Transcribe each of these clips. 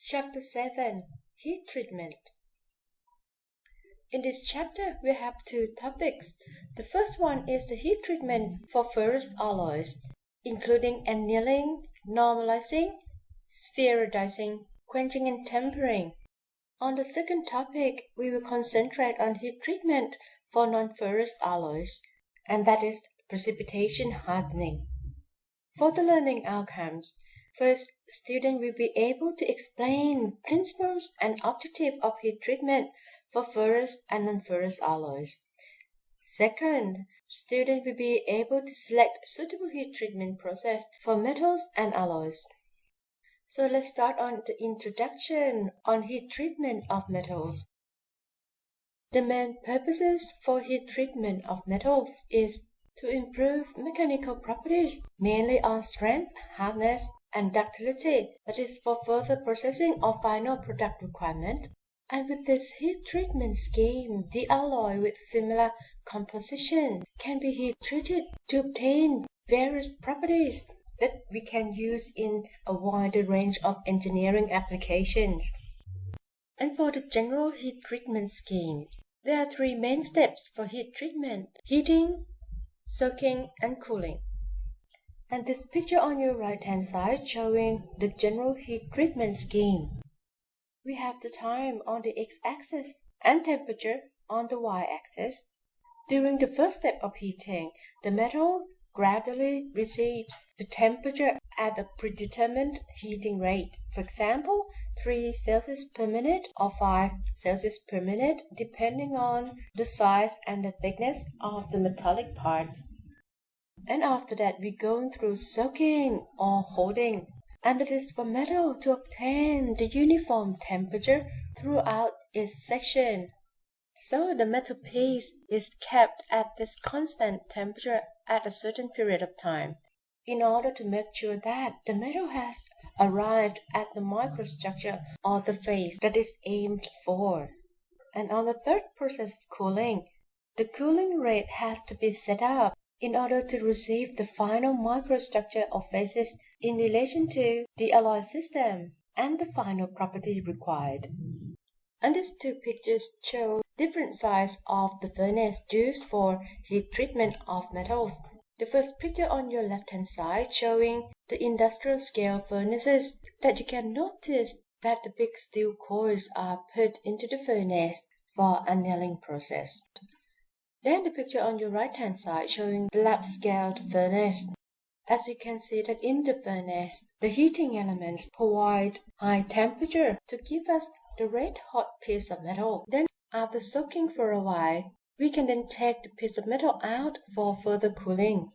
Chapter 7 Heat Treatment. In this chapter, we have two topics. The first one is the heat treatment for ferrous alloys, including annealing, normalizing, spheroidizing, quenching, and tempering. On the second topic, we will concentrate on heat treatment for non-ferrous alloys, and that is precipitation hardening. For the learning outcomes, first, students will be able to explain principles and objectives of heat treatment for ferrous and non-ferrous alloys. Second, students will be able to select suitable heat treatment process for metals and alloys. So let's start on the introduction on heat treatment of metals. The main purposes for heat treatment of metals is to improve mechanical properties, mainly on strength, hardness, and ductility, that is for further processing of final product requirement. And with this heat treatment scheme, the alloy with similar composition can be heat treated to obtain various properties that we can use in a wider range of engineering applications. And for the general heat treatment scheme, there are three main steps for heat treatment: heating, soaking, and cooling. And this picture on your right hand side showing the general heat treatment scheme. We have the time on the x-axis and temperature on the y-axis. During the first step of heating, the metal gradually receives the temperature at a predetermined heating rate. For example, 3 Celsius per minute or 5 Celsius per minute, depending on the size and the thickness of the metallic parts. And after that, we're going through soaking or holding, and it is for metal to obtain the uniform temperature throughout its section. So the metal piece is kept at this constant temperature at a certain period of time, in order to make sure that the metal has arrived at the microstructure or the phase that is aimed for. And on the third process of cooling, the cooling rate has to be set up in order to receive the final microstructure of phases in relation to the alloy system and the final property required. And these two pictures show different sizes of the furnace used for heat treatment of metals. The first picture on your left-hand side showing the industrial scale furnaces, that you can notice that the big steel coils are put into the furnace for annealing process. Then the picture on your right-hand side showing the lab-scaled furnace. As you can see that in the furnace, the heating elements provide high temperature to give us the red-hot piece of metal. Then, after soaking for a while, we can then take the piece of metal out for further cooling.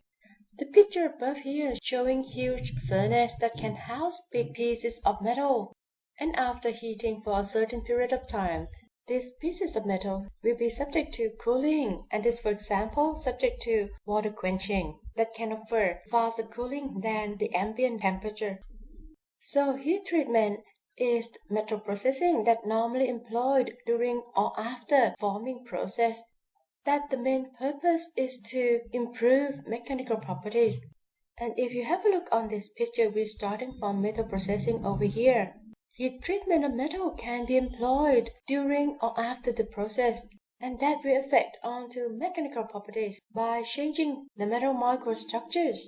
The picture above here showing huge furnace that can house big pieces of metal. And after heating for a certain period of time, these pieces of metal will be subject to cooling, and is, for example, subject to water quenching that can offer faster cooling than the ambient temperature. So heat treatment is metal processing that normally employed during or after forming process, that the main purpose is to improve mechanical properties. And if you have a look on this picture, we're starting from metal processing over here. Heat treatment of metal can be employed during or after the process, and that will affect onto mechanical properties by changing the metal microstructures.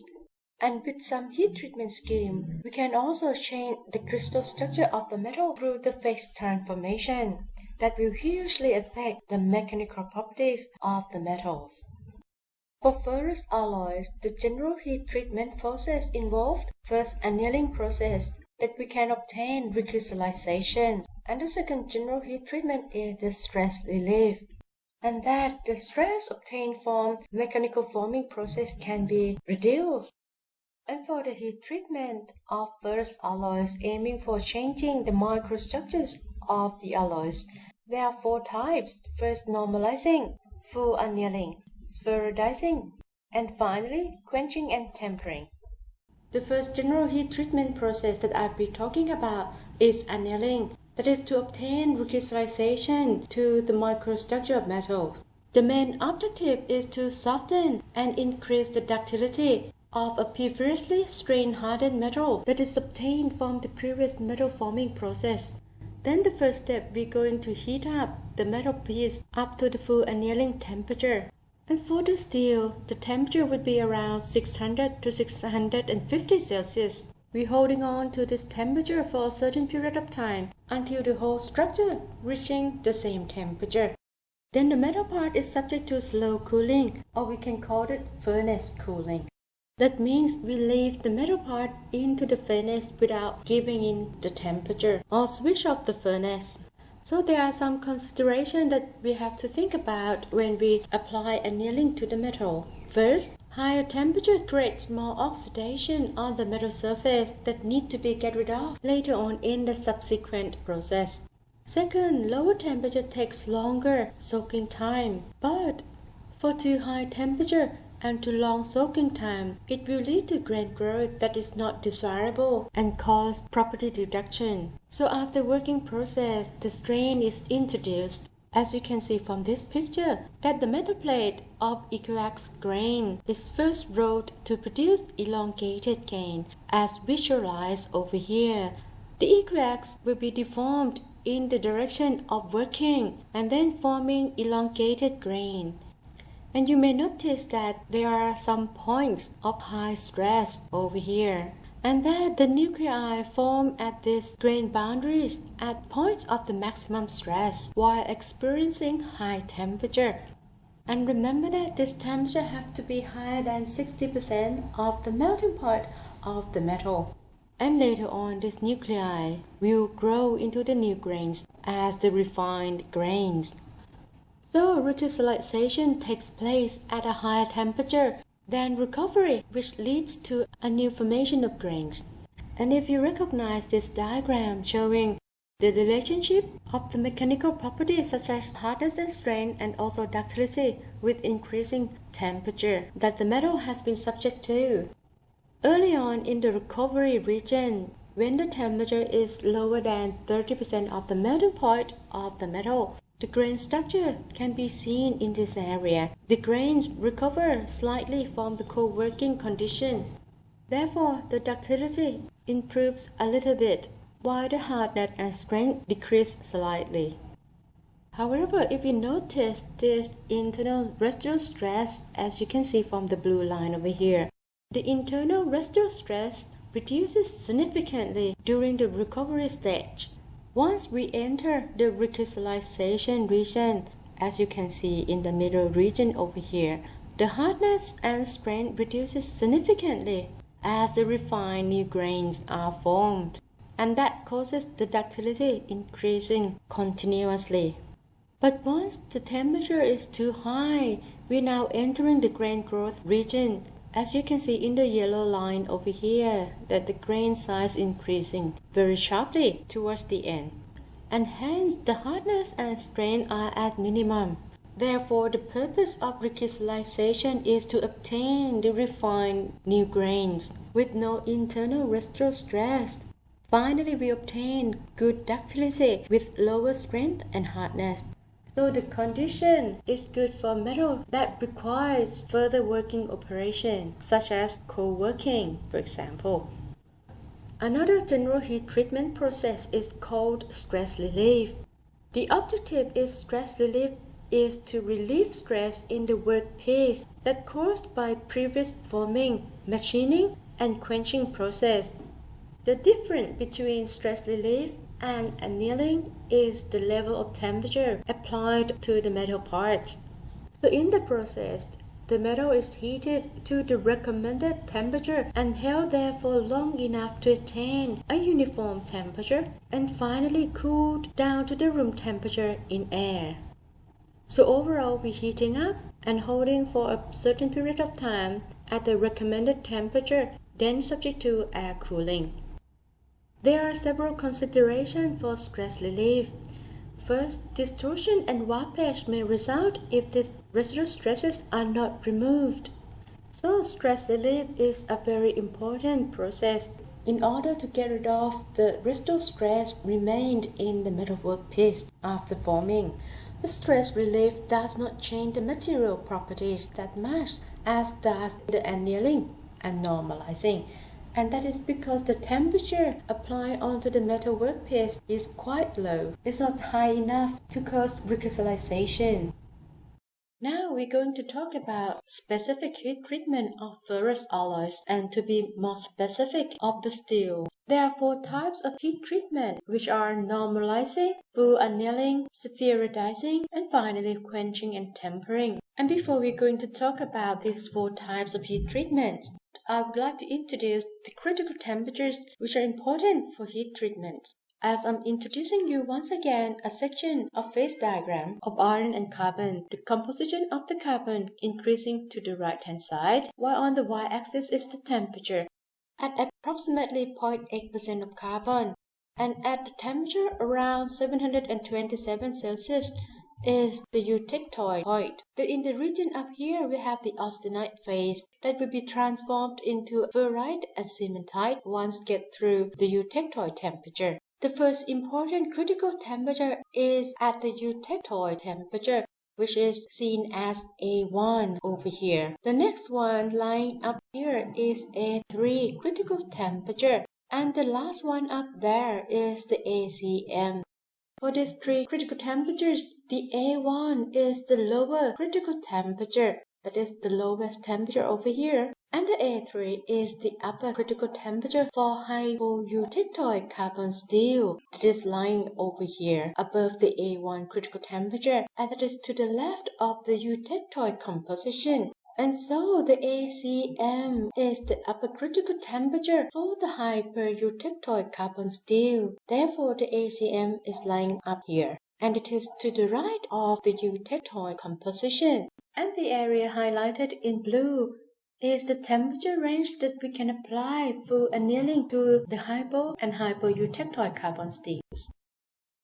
And with some heat treatment scheme, we can also change the crystal structure of the metal through the phase transformation that will hugely affect the mechanical properties of the metals. For ferrous alloys, the general heat treatment process involved first annealing process that we can obtain recrystallization, and the second general heat treatment is the stress relief, and that the stress obtained from mechanical forming process can be reduced. And for the heat treatment of ferrous alloys aiming for changing the microstructures of the alloys, there are 4 types. First, normalizing, full annealing, spheroidizing, and finally, quenching and tempering. The first general heat treatment process that I'll be talking about is annealing, that is to obtain recrystallization to the microstructure of metals. The main objective is to soften and increase the ductility of a previously strained hardened metal that is obtained from the previous metal forming process. Then the first step, we're going to heat up the metal piece up to the full annealing temperature. And for the steel, the temperature would be around 600 to 650 Celsius. We're holding on to this temperature for a certain period of time until the whole structure reaching the same temperature. Then the metal part is subject to slow cooling, or we can call it furnace cooling. That means we leave the metal part into the furnace without giving in the temperature or switch off the furnace. So there are some considerations that we have to think about when we apply annealing to the metal. First, higher temperature creates more oxidation on the metal surface that need to be get rid of later on in the subsequent process. Second, lower temperature takes longer soaking time, but for too high temperature and too long soaking time, it will lead to grain growth that is not desirable and cause property reduction. So after working process, the strain is introduced. As you can see from this picture, that the metal plate of equiax grain is first rolled to produce elongated grain, as visualized over here. The equiax will be deformed in the direction of working and then forming elongated grain. And you may notice that there are some points of high stress over here, and that the nuclei form at these grain boundaries at points of the maximum stress while experiencing high temperature. And remember that this temperature have to be higher than 60% of the melting point of the metal. And later on, this nuclei will grow into the new grains as the refined grains. So recrystallization takes place at a higher temperature than recovery, which leads to a new formation of grains. And if you recognize this diagram showing the relationship of the mechanical properties such as hardness and strength and also ductility with increasing temperature that the metal has been subject to. Early on in the recovery region, when the temperature is lower than 30% of the melting point of the metal, the grain structure can be seen in this area. The grains recover slightly from the cold working condition. Therefore, the ductility improves a little bit, while the hardness and strength decrease slightly. However, if you notice this internal residual stress, as you can see from the blue line over here, the internal residual stress reduces significantly during the recovery stage. Once we enter the recrystallization region, as you can see in the middle region over here, the hardness and strength reduces significantly as the refined new grains are formed, and that causes the ductility increasing continuously. But once the temperature is too high, we're now entering the grain growth region. As you can see in the yellow line over here, that the grain size increasing very sharply towards the end, and hence the hardness and strength are at minimum. Therefore, the purpose of recrystallization is to obtain the refined new grains with no internal residual stress. Finally, we obtain good ductility with lower strength and hardness. So the condition is good for metal that requires further working operation, such as cold working, for example. Another general heat treatment process is called stress relief. The objective is stress relief is to relieve stress in the workpiece that caused by previous forming, machining, and quenching process. The difference between stress relief and annealing is the level of temperature applied to the metal parts. So in the process, the metal is heated to the recommended temperature and held there for long enough to attain a uniform temperature and finally cooled down to the room temperature in air. So overall, we're heating up and holding for a certain period of time at the recommended temperature, then subject to air cooling. There are several considerations for stress relief. First, distortion and warpage may result if these residual stresses are not removed. So stress relief is a very important process in order to get rid of the residual stress remained in the metal workpiece after forming. The stress relief does not change the material properties that much as does the annealing. and normalizing. And that is because the temperature applied onto the metal workpiece is quite low. It's not high enough to cause recrystallization. Now we're going to talk about specific heat treatment of ferrous alloys, and to be more specific, of the steel. There are 4 types of heat treatment, which are normalizing, full annealing, spheroidizing, and finally quenching and tempering. And before we're going to talk about these 4 types of heat treatment, I would like to introduce the critical temperatures which are important for heat treatment. As I'm introducing you once again a section of phase diagram of iron and carbon, the composition of the carbon increasing to the right hand side, while on the y-axis is the temperature at approximately 0.8% of carbon, and at the temperature around 727 Celsius is the eutectoid point. Then in the region up here we have the austenite phase that will be transformed into ferrite and cementite once get through the eutectoid temperature. The first important critical temperature is at the eutectoid temperature, which is seen as A1 over here. The next one lying up here is A3 critical temperature, and the last one up there is the ACM. For these 3 critical temperatures, the A1 is the lower critical temperature, that is the lowest temperature over here, and the A3 is the upper critical temperature for hypoeutectoid carbon steel, that is lying over here above the A1 critical temperature, and that is to the left of the eutectoid composition. And so the ACM is the upper critical temperature for the hypereutectoid carbon steel. Therefore, the ACM is lying up here, and it is to the right of the eutectoid composition. And the area highlighted in blue is the temperature range that we can apply full annealing to the hypo and hypoeutectoid carbon steels.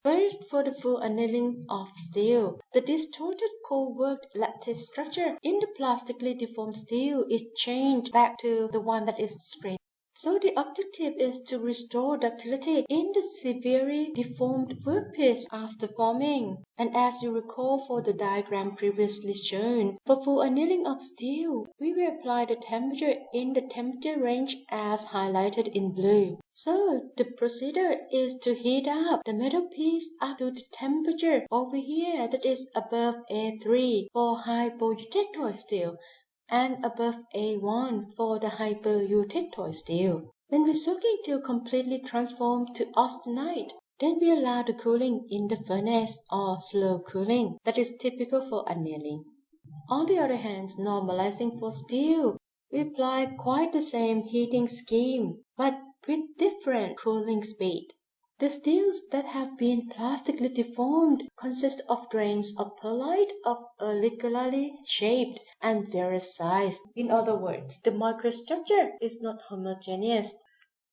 First, for the full annealing of steel, the distorted cold-worked lattice structure in the plastically deformed steel is changed back to the one that is straight. So the objective is to restore ductility in the severely deformed workpiece after forming. And as you recall for the diagram previously shown, for full annealing of steel, we will apply the temperature in the temperature range as highlighted in blue. So the procedure is to heat up the metal piece up to the temperature over here that is above A3 for hypoeutectoid steel, and above A1 for the hypereutectoid steel. Then we soak it till completely transformed to austenite. Then we allow the cooling in the furnace or slow cooling that is typical for annealing. On the other hand, normalizing for steel, we apply quite the same heating scheme but with different cooling speed. The steels that have been plastically deformed consist of grains of pearlite of irregularly shaped and various sized. In other words, the microstructure is not homogeneous.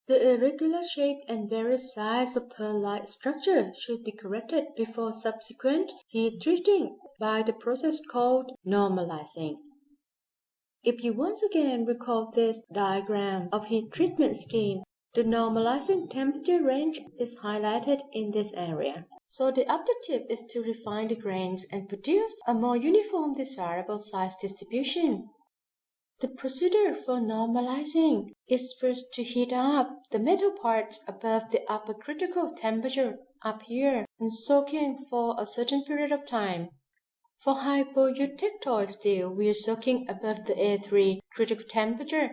The irregular shape and various size of pearlite structure should be corrected before subsequent heat treating by the process called normalizing. If you once again recall this diagram of heat treatment scheme, the normalizing temperature range is highlighted in this area. So the objective is to refine the grains and produce a more uniform desirable size distribution. The procedure for normalizing is first to heat up the metal parts above the upper critical temperature up here and soaking for a certain period of time. For hypoeutectoid steel, we are soaking above the A3 critical temperature.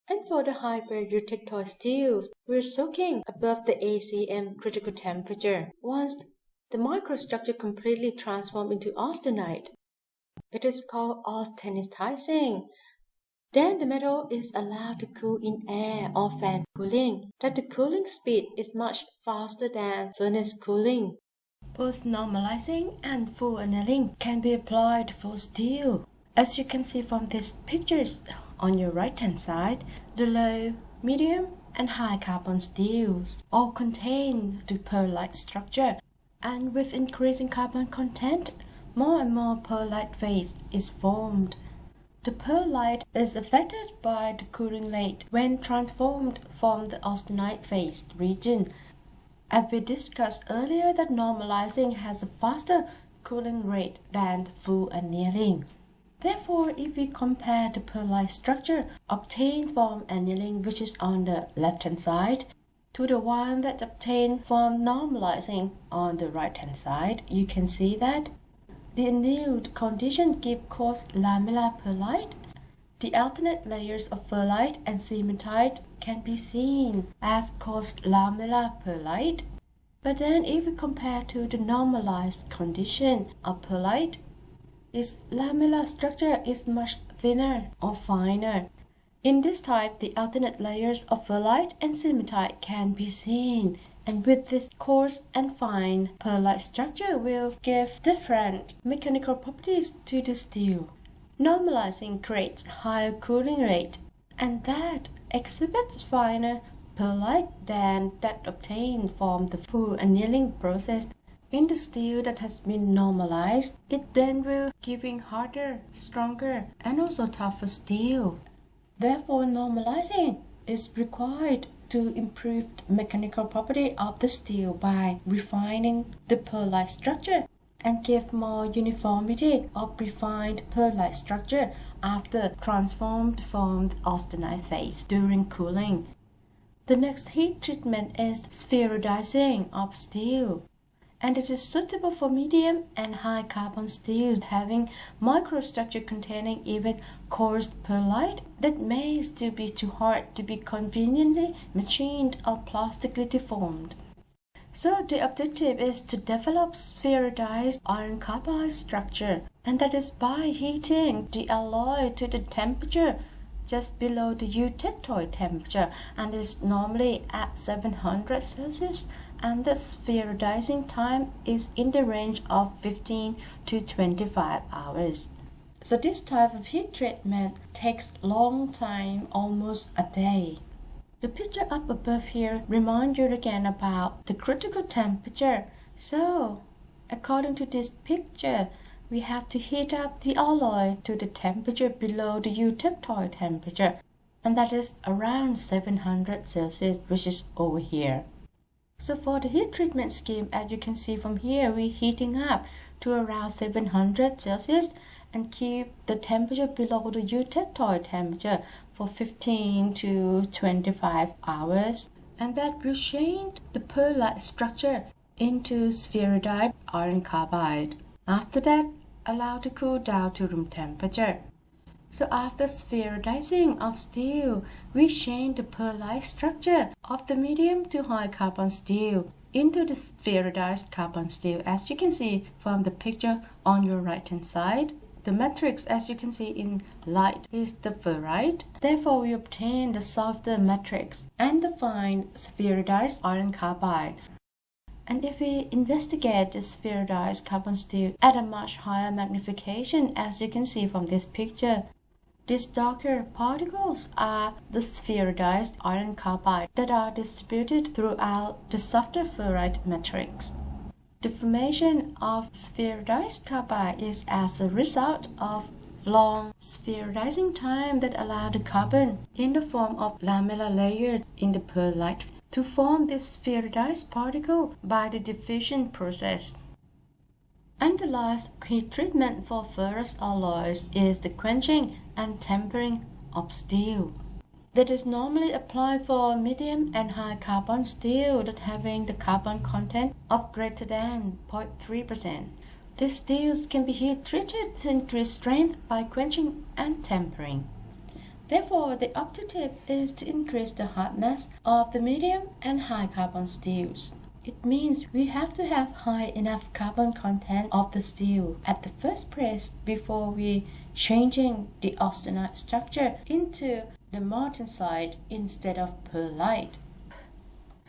And for the hypereutectoid steels, we're soaking above the ACM critical temperature. Once the microstructure completely transformed into austenite, it is called austenitizing. Then the metal is allowed to cool in air or fan cooling, that the cooling speed is much faster than furnace cooling. Both normalizing and full annealing can be applied for steel. As you can see from these pictures, on your right-hand side, the low, medium, and high carbon steels all contain the pearlite structure, and with increasing carbon content, more and more pearlite phase is formed. The pearlite is affected by the cooling rate when transformed from the austenite phase region. As we discussed earlier, that normalizing has a faster cooling rate than full annealing. Therefore, if we compare the pearlite structure obtained from annealing, which is on the left-hand side, to the one that obtained from normalizing on the right-hand side, you can see that the annealed condition gives coarse lamellar pearlite. The alternate layers of pearlite and cementite can be seen as coarse lamellar pearlite. But then if we compare to the normalized condition of pearlite, its lamellar structure is much thinner or finer. In this type, the alternate layers of pearlite and cementite can be seen, and with this coarse and fine pearlite structure will give different mechanical properties to the steel. Normalizing creates higher cooling rate, and that exhibits finer pearlite than that obtained from the full annealing process. In the steel that has been normalized, it then will giving harder, stronger, and also tougher steel. Therefore, normalizing is required to improve the mechanical property of the steel by refining the pearlite structure and give more uniformity of refined pearlite structure after transformed from the austenite phase during cooling. The next heat treatment is spheroidizing of steel, and it is suitable for medium and high carbon steels having microstructure containing even coarse pearlite that may still be too hard to be conveniently machined or plastically deformed. So the objective is to develop spheroidized iron carbide structure, and that is by heating the alloy to the temperature just below the eutectoid temperature, and is normally at 700 Celsius, and the spheroidizing time is in the range of 15 to 25 hours. So this type of heat treatment takes long time, almost a day. The picture up above here reminds you again about the critical temperature. So, according to this picture, we have to heat up the alloy to the temperature below the eutectoid temperature, and that is around 700 Celsius, which is over here. So for the heat treatment scheme, as you can see from here, we're heating up to around 700 Celsius and keep the temperature below the eutectoid temperature for 15 to 25 hours. And that will change the pearlite structure into spheroidized iron carbide. After that, allow to cool down to room temperature. So after spheroidizing of steel, we change the pearlite structure of the medium to high carbon steel into the spheroidized carbon steel, as you can see from the picture on your right hand side. The matrix, as you can see in light, is the ferrite. Therefore, we obtain the softer matrix and the fine spheroidized iron carbide. And if we investigate the spheroidized carbon steel at a much higher magnification, as you can see from this picture, these darker particles are the spheroidized iron carbide that are distributed throughout the softer ferrite matrix. The formation of spheroidized carbide is as a result of long spheroidizing time that allow the carbon in the form of lamellar layer in the pearlite to form this spheroidized particle by the diffusion process. And the last heat treatment for ferrous alloys is the quenching and tempering of steel. That is normally applied for medium and high carbon steel that having the carbon content of greater than 0.3%. These steels can be heat treated to increase strength by quenching and tempering. Therefore, the objective is to increase the hardness of the medium and high carbon steels. It means we have to have high enough carbon content of the steel at the first press before we changing the austenite structure into the martensite instead of pearlite.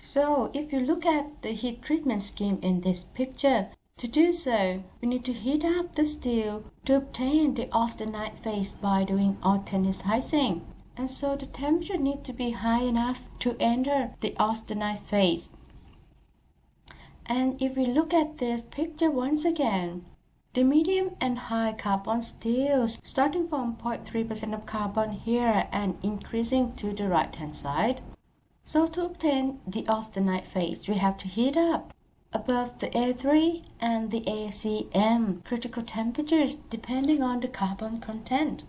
So if you look at the heat treatment scheme in this picture, to do so, we need to heat up the steel to obtain the austenite phase by doing austenitizing. And so the temperature needs to be high enough to enter the austenite phase. And if we look at this picture once again, the medium and high carbon steels starting from 0.3% of carbon here and increasing to the right hand side. So to obtain the austenite phase, we have to heat up above the A3 and the ACM critical temperatures depending on the carbon content.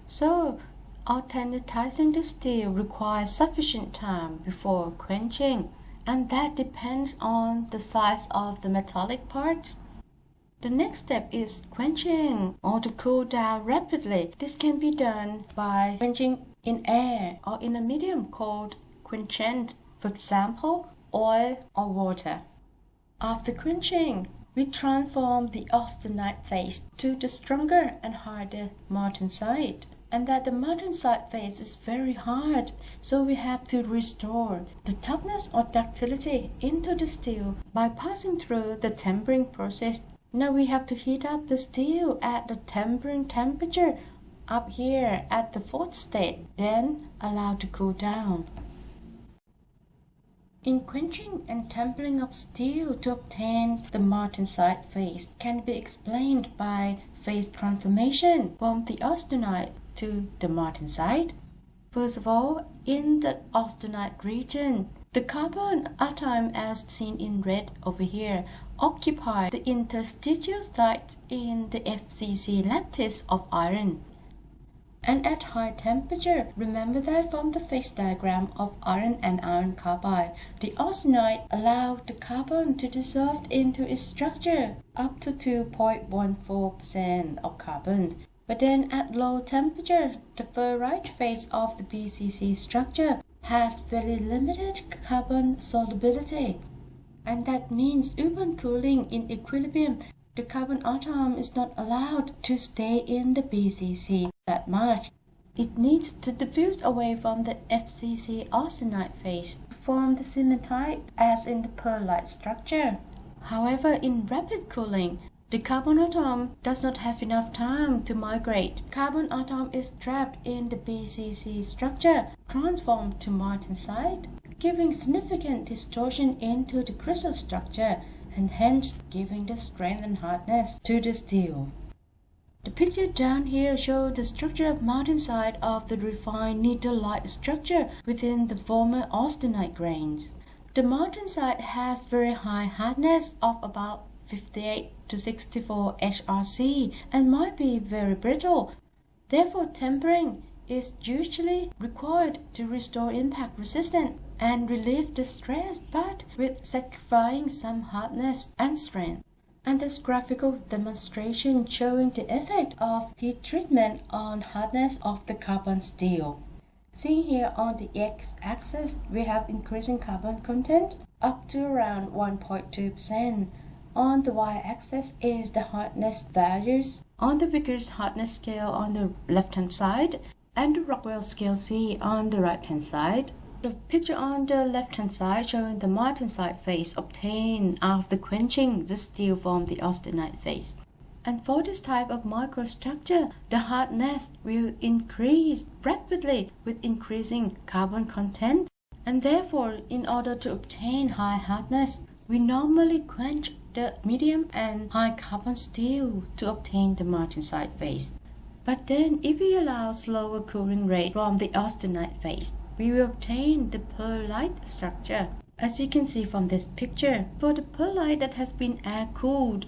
So, authenticizing the steel requires sufficient time before quenching, and that depends on the size of the metallic parts. The next step is quenching, or to cool down rapidly. This can be done by quenching in air or in a medium called quenchant, for example, oil or water. After quenching, we transform the austenite phase to the stronger and harder martensite. And that the martensite phase is very hard, so we have to restore the toughness or ductility into the steel by passing through the tempering process. Now we have to heat up the steel at the tempering temperature up here at the 4th state, then allow to cool down. In quenching and tempering of steel to obtain the martensite phase can be explained by phase transformation from the austenite to the martensite. First of all, in the austenite region, the carbon atom, as seen in red over here, occupy the interstitial site in the FCC lattice of iron. And at high temperature, remember that from the phase diagram of iron and iron carbide, the austenite allowed the carbon to dissolve into its structure up to 2.14% of carbon. But then at low temperature, the ferrite phase of the BCC structure has very limited carbon solubility. And that means even cooling in equilibrium, the carbon atom is not allowed to stay in the BCC that much. It needs to diffuse away from the FCC austenite phase to form the cementite as in the pearlite structure. However, in rapid cooling, the carbon atom does not have enough time to migrate. Carbon atom is trapped in the BCC structure, transformed to martensite, giving significant distortion into the crystal structure and hence giving the strength and hardness to the steel. The picture down here shows the structure of martensite of the refined needle-like structure within the former austenite grains. The martensite has very high hardness of about 58 to 64 HRC and might be very brittle. Therefore, tempering is usually required to restore impact resistance and relieve the stress, but with sacrificing some hardness and strength. And this graphical demonstration showing the effect of heat treatment on hardness of the carbon steel. Seen here on the x-axis, we have increasing carbon content up to around 1.2%. On the y-axis is the hardness values on the Vickers hardness scale on the left-hand side and the Rockwell scale C on the right-hand side. The picture on the left-hand side showing the martensite phase obtained after quenching the steel from the austenite phase. And for this type of microstructure, the hardness will increase rapidly with increasing carbon content. And therefore, in order to obtain high hardness, we normally quench the medium and high carbon steel to obtain the martensite phase. But then if we allow slower cooling rate from the austenite phase, we will obtain the pearlite structure. As you can see from this picture, for the pearlite that has been air-cooled,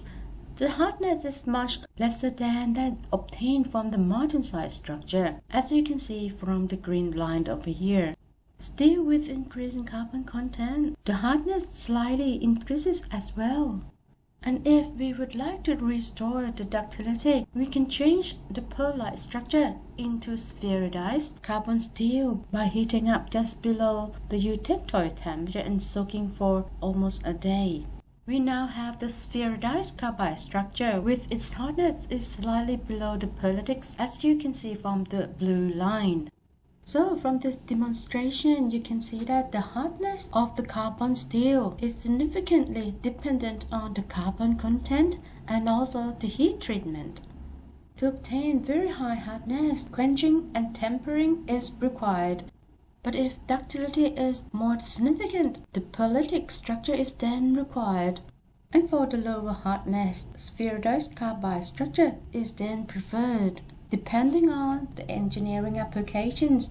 the hardness is much lesser than that obtained from the martensite structure, as you can see from the green line over here. Still with increasing carbon content, the hardness slightly increases as well. And if we would like to restore the ductility, we can change the pearlite structure into spheroidized carbon steel by heating up just below the eutectoid temperature and soaking for almost a day. We now have the spheroidized carbide structure with its hardness is slightly below the pearlitic, as you can see from the blue line. So from this demonstration, you can see that the hardness of the carbon steel is significantly dependent on the carbon content and also the heat treatment. To obtain very high hardness, quenching and tempering is required. But if ductility is more significant, the pearlitic structure is then required. And for the lower hardness, spheroidized carbide structure is then preferred, depending on the engineering applications.